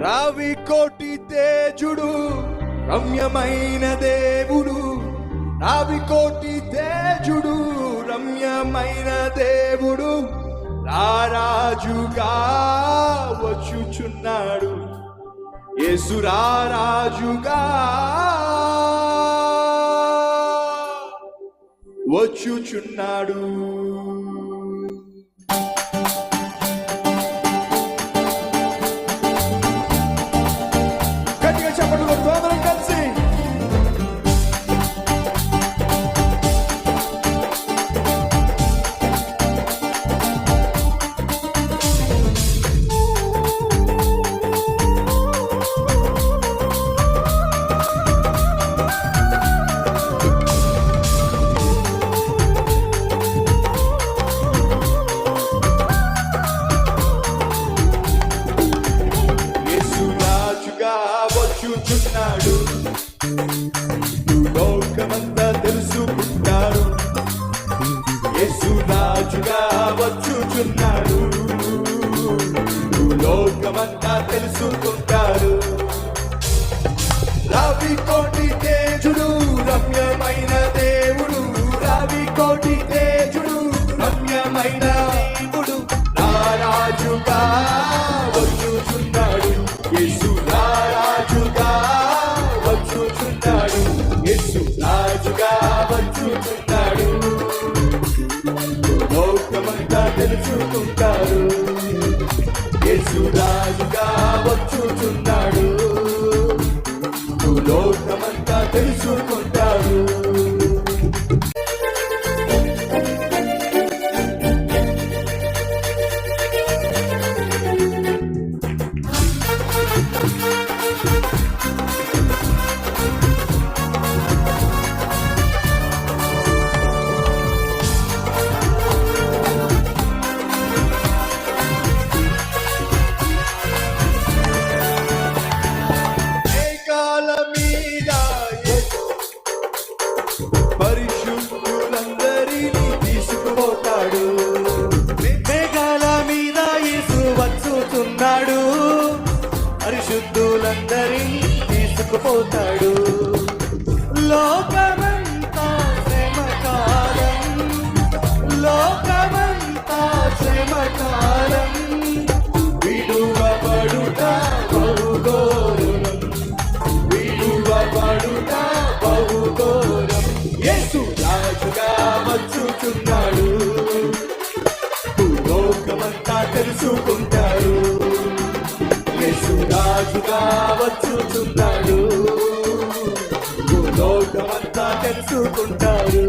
రావి కోటి తేజుడు రమ్యమైన దేవుడు, రావి కోటి తేజుడు రమ్యమైన దేవుడు రారాజుగా వచ్చుచున్నాడు. యేసు రారాజుగా వచ్చుచున్నాడు. గట్టిగా చెప్పండి అందరం కలిసి. వచ్చుచున్నాడు, లోకమంతా తెలుసుకుంటారు. యేసు రాజుగా వచ్చుచున్నాడు, లోకమంతా తెలుసుకుంటారు. రావి కోటి తేజుడు రమ్యమైన దేవుడు, రావి కోటి తేజుడు రమ్యమైన దేవుడు రారాజుగా వచ్చుచున్నాడు. యేసు రారాజుగా వచ్చుచున్నాడు, యేసు రాజుగా వచ్చుచున్నాడు, లోకమంతా తెలుసుకుంటారు. యేసు రాజుగా వచ్చుచున్నాడు, లోకమంతా తెలుసుకుంటారు. పరిశుద్ధులందరినీ తీసుకుపోతాడు, మేఘాల మీద యేసు వచ్చుచున్నాడు, పరిశుద్ధులందరినీ తీసుకుపోతాడు. లోకమంతా శ్రమకాలం, లోకమంతా శ్రమకాలం, విడువబడుట బహుఘోరం, విడువబడుట బహుఘోరం. యేసు రాజుగా వచ్చుచున్నాడు, లోకమంతా తెలుసుకుంటారు. యేసు రాజుగా వచ్చుచున్నాడు, లోకమంతా తెలుసుకుంటారు.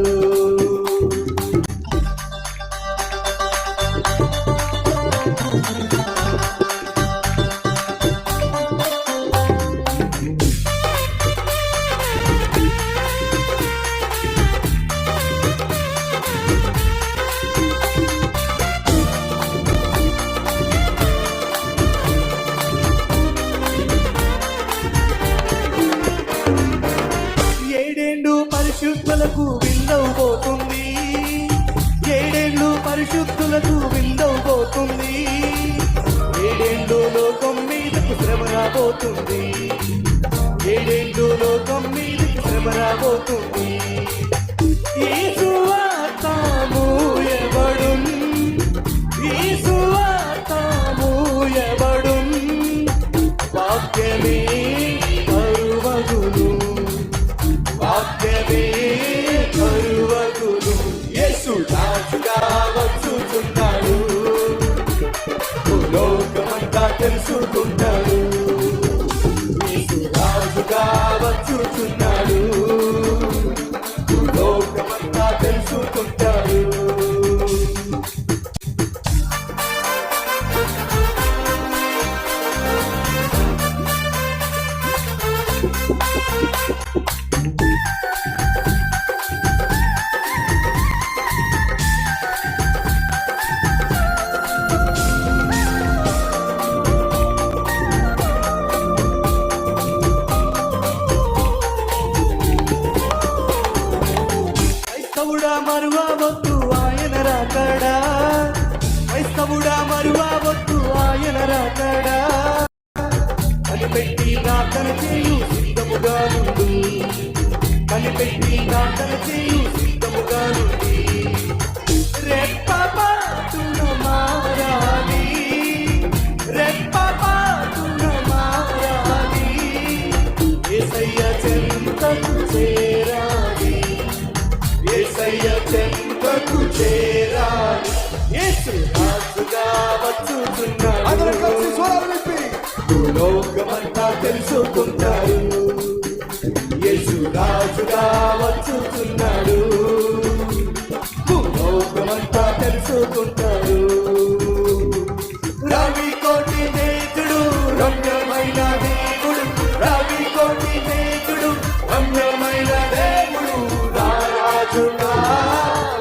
పరిశుద్ధులకు విందవుపోతుంది, ఏడేళ్ళు పరిశుద్ధులకు విందవుపోతుంది, ఏడేళ్ళు లోకం మీదకు శ్రమ రాబోతుంది, ఏడేళ్ళు లోకం మీదకు శ్రమ రాబోతుంది. ఈ సువార్త మూయబడును, ఈ సువార్త మూయబడును, వాక్యమే కరువగును, వాక్యమే కరువగును. యేసు రాజుగా వచ్చుచున్నాడు, లోకమంతా తెలుసుకుంటాడు. యేసు రాజుగా వచ్చుచున్నాడు, లోకమంతా తెలుసుకుంటాడు. పెట్టి ప్రార్థన చేయు సిద్ధముగా నుండి రెప్పపాటున మారాలి రెప్పపాటున మారాలి యేసయ్య చెంతకు చేరాలి యేసయ్య చెంతకు చేరాలి యేసు రాజుగా వచ్చుచున్నాడు అందరూ కలిసి స్వరాలు విప్పి భూలోకమంతా తెలుసుకుంటారు యేసు రాజుగా వచ్చుచున్నాడు భూలోకమంతా తెలుసుకుంటారు రవి కోటి నేతుడు రమ్యమైన దేవుడు రవి కోటి నేతుడు రమ్యమైన దేవుడు రాజుగా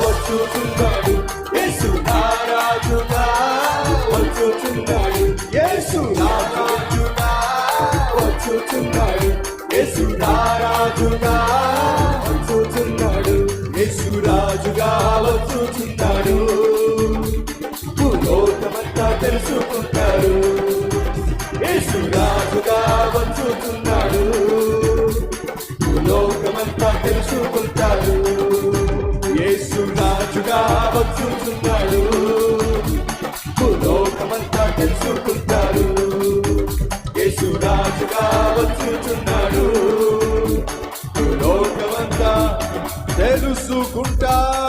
వచ్చుచున్నాడు యేసు రాజుగా వచ్చుచున్నాడు యేసు రాజుగా వచ్చుచున్నాడు యేసు రాజుగా వచ్చుచున్నాడు యేసు రాజుగా వచ్చుచున్నాడు భూలోకమంతా తెలుసుకుంటారు యేసు రాజుగా వచ్చుచున్నాడు భూలోకమంతా తెలుసుకుంటారు యేసు రాజుగా వచ్చుచున్నాడు భూలోకమంతా తెలుసుకుంటారు యేసు రాజుగా వచ్చుచున్నాడు భూలోకమంతా తెలుసుకుంటారు.